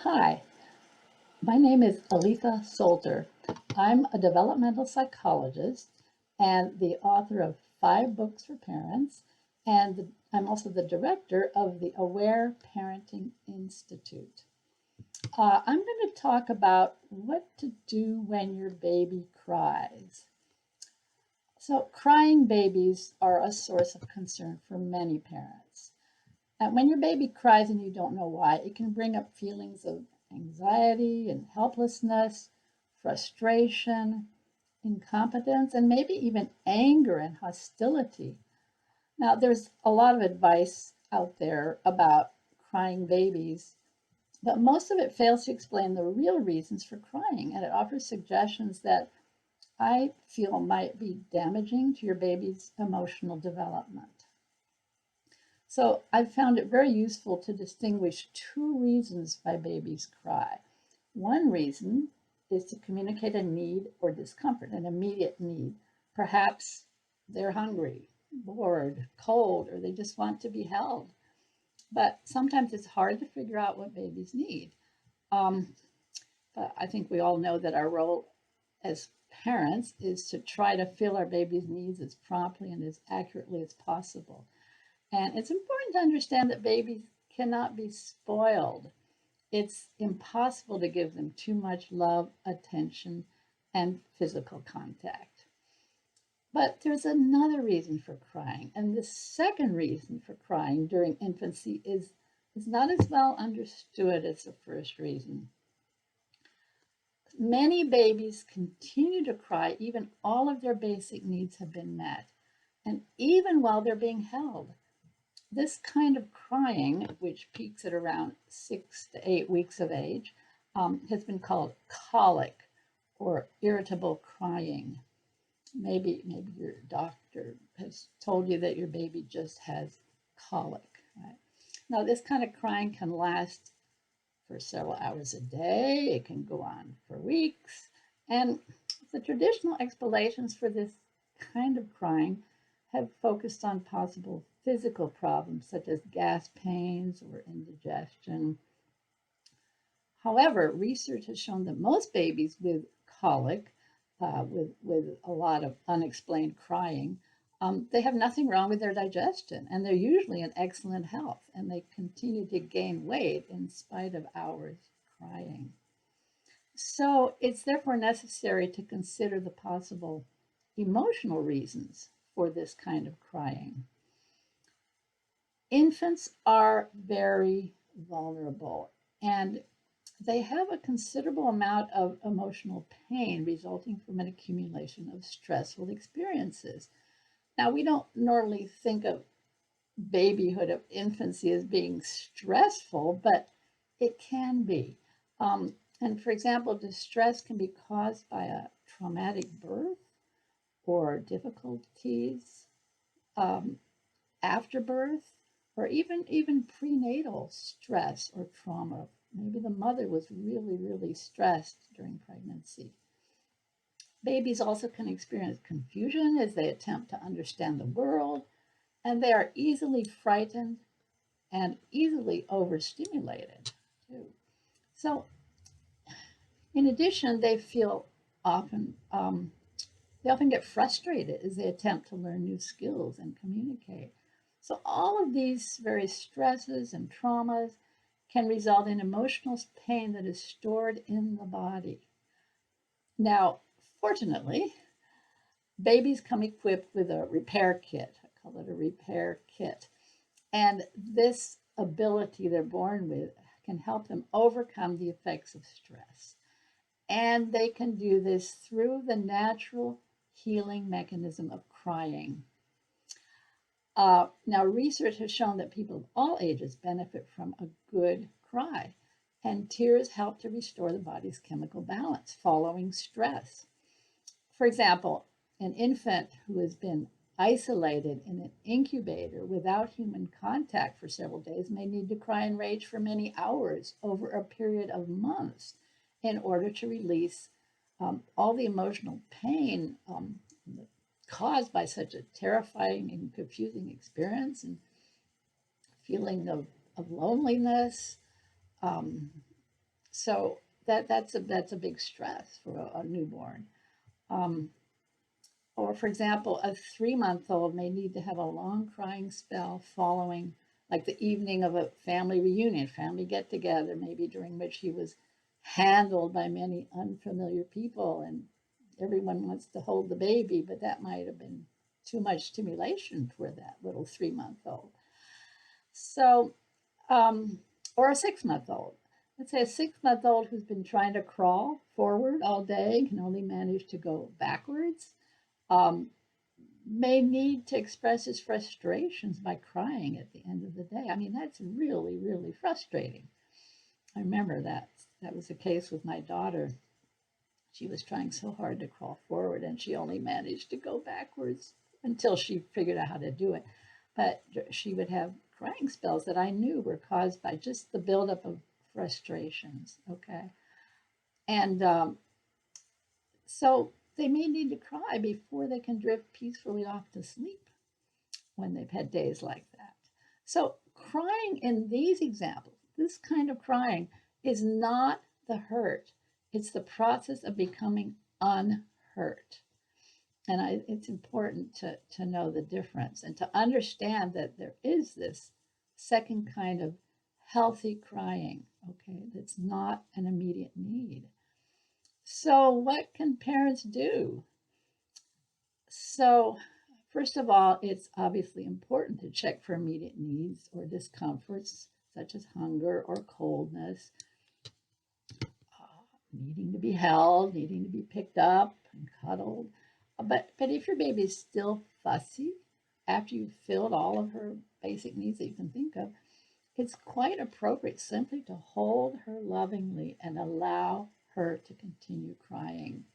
Hi, my name is Aletha Solter. I'm a developmental psychologist and the author of 5 books for parents, and I'm also the director of the Aware Parenting Institute. I'm going to talk about what to do when your baby cries. So, crying babies are a source of concern for many parents. And when your baby cries and you don't know why, it can bring up feelings of anxiety and helplessness, frustration, incompetence, and maybe even anger and hostility. Now, there's a lot of advice out there about crying babies, but most of it fails to explain the real reasons for crying, and it offers suggestions that I feel might be damaging to your baby's emotional development. So I've found it very useful to distinguish 2 reasons why babies cry. One reason is to communicate a need or discomfort, an immediate need. Perhaps they're hungry, bored, cold, or they just want to be held. But sometimes it's hard to figure out what babies need. Um, but I think we all know that our role as parents is to try to fill our baby's needs as promptly and as accurately as possible. And it's important to understand that babies cannot be spoiled. It's impossible to give them too much love, attention, and physical contact. But there's another reason for crying. And the second reason for crying during infancy is not as well understood as the first reason. Many babies continue to cry even all of their basic needs have been met, and even while they're being held. This kind of crying, which peaks at around 6 to 8 weeks of age, has been called colic or irritable crying. Maybe your doctor has told you that your baby just has colic. Right? Now, this kind of crying can last for several hours a day. It can go on for weeks. And the traditional explanations for this kind of crying have focused on possible physical problems such as gas pains or indigestion. However, research has shown that most babies with colic, with a lot of unexplained crying, they have nothing wrong with their digestion, and they're usually in excellent health, and they continue to gain weight in spite of hours crying. So it's therefore necessary to consider the possible emotional reasons for this kind of crying. Infants are very vulnerable, and they have a considerable amount of emotional pain resulting from an accumulation of stressful experiences. Now, we don't normally think of babyhood, of infancy, as being stressful, but it can be. And for example, distress can be caused by a traumatic birth or difficulties um, after birth, or even prenatal stress or trauma. Maybe the mother was really stressed during pregnancy. Babies also can experience confusion as they attempt to understand the world, and they are easily frightened and easily overstimulated too. So, in addition, they often get frustrated as they attempt to learn new skills and communicate. So, all of these various stresses and traumas can result in emotional pain that is stored in the body. Now, fortunately, babies come equipped with a repair kit. I call it a repair kit. And this ability they're born with can help them overcome the effects of stress. And they can do this through the natural healing mechanism of crying. Now, research has shown that people of all ages benefit from a good cry, and tears help to restore the body's chemical balance following stress. For example, an infant who has been isolated in an incubator without human contact for several days may need to cry and rage for many hours over a period of months in order to release all the emotional pain caused by such a terrifying and confusing experience, and feeling of loneliness, um, So that's a big stress for a newborn. Um, or for example, a 3-month-old may need to have a long crying spell following, like the evening of a family reunion, family get together, maybe during which he was handled by many unfamiliar people, and everyone wants to hold the baby, but that might have been too much stimulation for that little 3-month-old. So, or a 6-month-old. Let's say a 6-month-old who's been trying to crawl forward all day and can only manage to go backwards, um, may need to express his frustrations by crying at the end of the day. I mean, that's really, really frustrating. I remember that was the case with my daughter. She was trying so hard to crawl forward and she only managed to go backwards until she figured out how to do it. But she would have crying spells that I knew were caused by just the buildup of frustrations. Okay. And so they may need to cry before they can drift peacefully off to sleep when they've had days like that. So, crying in these examples, this kind of crying, is not the hurt, it's the process of becoming unhurt. And it's important to know the difference and to understand that there is this second kind of healthy crying, okay, that's not an immediate need. So, what can parents do? So, first of all, it's obviously important to check for immediate needs or discomforts such as hunger or coldness, needing to be held, needing to be picked up and cuddled. But if your baby is still fussy after you've filled all of her basic needs that you can think of, it's quite appropriate simply to hold her lovingly and allow her to continue crying.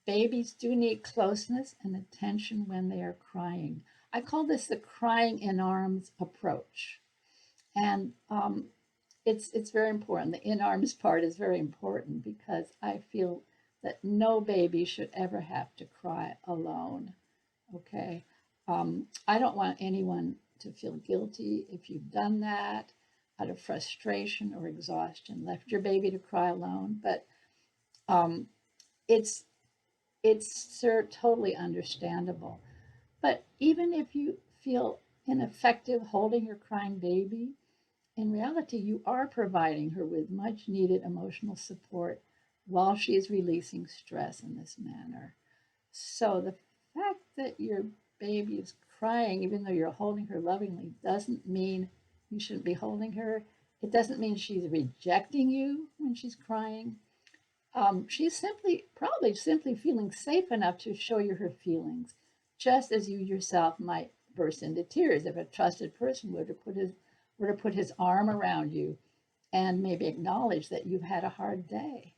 Babies do need closeness and attention when they are crying. I call this the crying in arms approach. And it's very important. The in arms part is very important because I feel that no baby should ever have to cry alone. Okay. I don't want anyone to feel guilty if you've done that out of frustration or exhaustion, left your baby to cry alone. But um, it's totally understandable. But even if you feel ineffective holding your crying baby, in reality, you are providing her with much needed emotional support while she is releasing stress in this manner. So the fact that your baby is crying, even though you're holding her lovingly, doesn't mean you shouldn't be holding her. It doesn't mean she's rejecting you when she's crying. She's probably simply feeling safe enough to show you her feelings, just as you yourself might burst into tears if a trusted person were to put his arm around you and maybe acknowledge that you've had a hard day.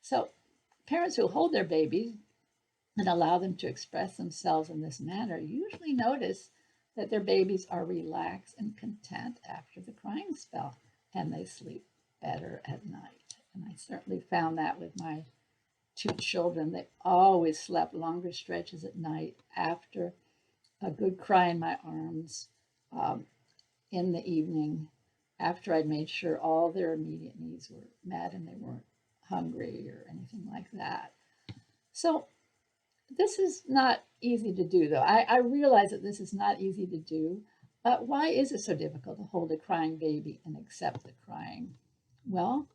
So, parents who hold their babies and allow them to express themselves in this manner usually notice that their babies are relaxed and content after the crying spell, and they sleep better at night. And I certainly found that with my 2 children. They always slept longer stretches at night after a good cry in my arms, um, in the evening, after I'd made sure all their immediate needs were met and they weren't hungry or anything like that. So this is not easy to do, though. I realize that this is not easy to do. But why is it so difficult to hold a crying baby and accept the crying? Well,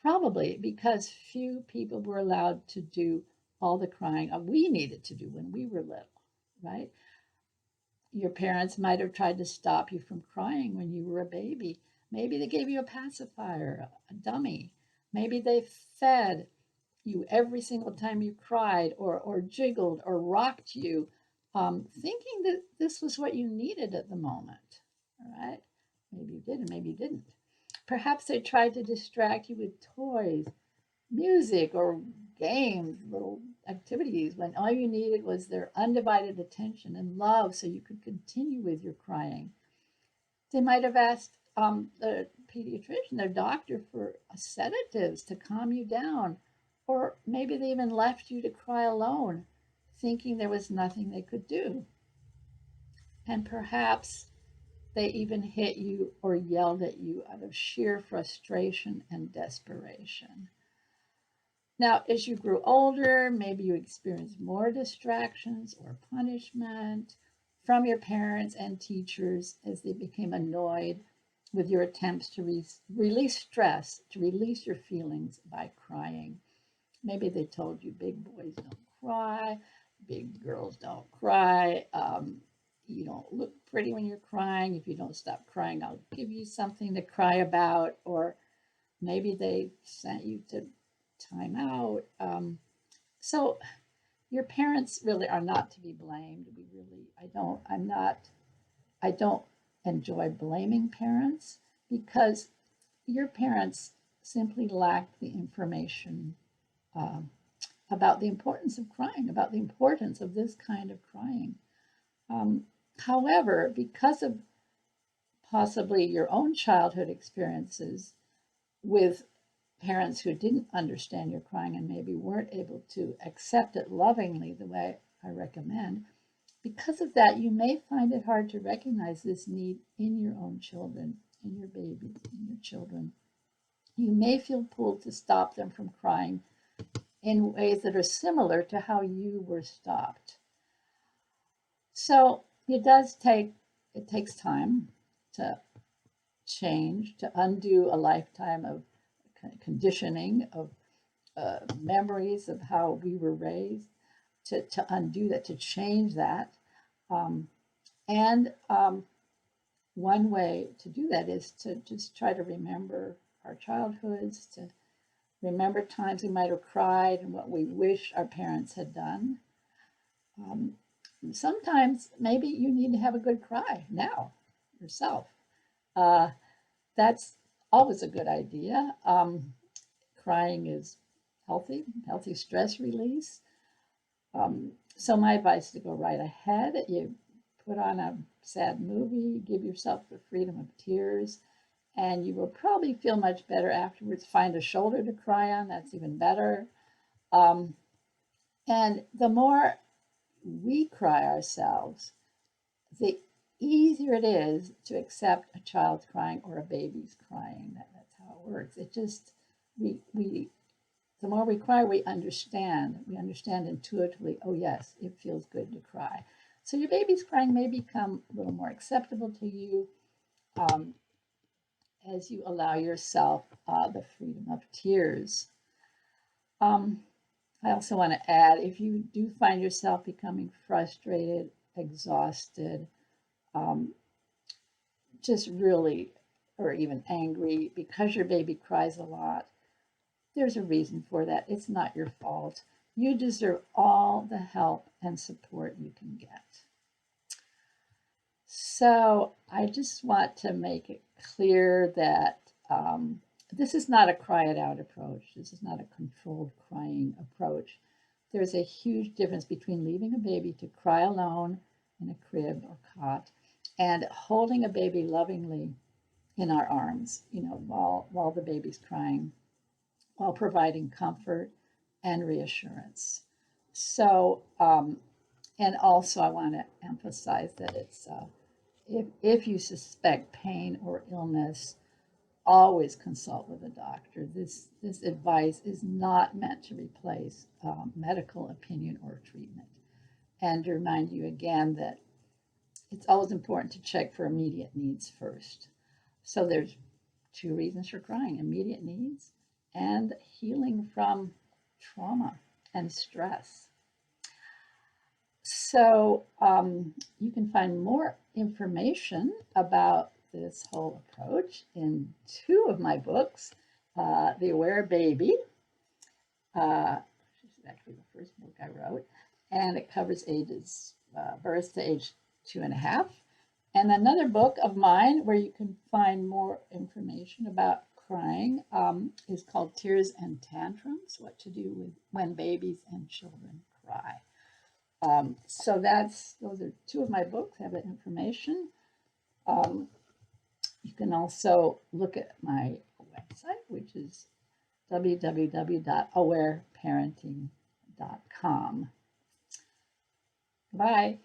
probably because few people were allowed to do all the crying we needed to do when we were little, right? Your parents might have tried to stop you from crying when you were a baby. Maybe they gave you a pacifier, a dummy. Maybe they fed you every single time you cried or jiggled or rocked you, thinking that this was what you needed at the moment. All right? Maybe you did and maybe you didn't. Perhaps they tried to distract you with toys, music, or games, little activities, when all you needed was their undivided attention and love so you could continue with your crying. They might have asked the pediatrician, their doctor, for sedatives to calm you down, or maybe they even left you to cry alone, thinking there was nothing they could do. And perhaps they even hit you or yelled at you out of sheer frustration and desperation. Now, as you grew older, maybe you experienced more distractions or punishment from your parents and teachers as they became annoyed with your attempts to release stress, to release your feelings by crying. Maybe they told you big boys don't cry, big girls don't cry. You don't look pretty when you're crying. If you don't stop crying, I'll give you something to cry about. Or maybe they sent you to time out. So your parents really are not to be blamed. I don't enjoy blaming parents because your parents simply lack the information um, about the importance of crying, about the importance of this kind of crying. Um, However, because of possibly your own childhood experiences with parents who didn't understand your crying and maybe weren't able to accept it lovingly the way I recommend, because of that, you may find it hard to recognize this need in your own children, in your babies, in your children. You may feel pulled to stop them from crying in ways that are similar to how you were stopped. So it takes time to change, to undo a lifetime of conditioning, of memories of how we were raised, to undo that, to change that. Um, and One way to do that is to just try to remember our childhoods, to remember times we might have cried and what we wish our parents had done. Um, Sometimes maybe you need to have a good cry now yourself. Uh, that's always a good idea. Crying is healthy stress release. So my advice is to go right ahead. You put on a sad movie, give yourself the freedom of tears, and you will probably feel much better afterwards. Find a shoulder to cry on, that's even better. Um, and the more we cry ourselves, the easier it is to accept a child's crying or a baby's crying. That's how it works. It just, we the more we cry, we understand. We understand intuitively, oh, yes, it feels good to cry. So your baby's crying may become a little more acceptable to you um, as you allow yourself the freedom of tears. Um, I also want to add, if you do find yourself becoming frustrated, exhausted, um, just really, or even angry because your baby cries a lot, there's a reason for that. It's not your fault. You deserve all the help and support you can get. So I just want to make it clear that this is not a cry it out approach. This is not a controlled crying approach. There's a huge difference between leaving a baby to cry alone in a crib or cot and holding a baby lovingly in our arms, while the baby's crying, while providing comfort and reassurance. So, and also I want to emphasize that it's if you suspect pain or illness, always consult with a doctor. This advice is not meant to replace medical opinion or treatment. And to remind you again that it's always important to check for immediate needs first. So there's two reasons for crying: immediate needs and healing from trauma and stress. So you can find more information about this whole approach in two of my books, The Aware Baby, which is actually the first book I wrote, and it covers ages birth to age 2.5. And another book of mine where you can find more information about crying is called Tears and Tantrums: What to Do with When Babies and Children Cry. So those are two of my books, have that information. You can also look at my website, which is www.awareparenting.com. Bye.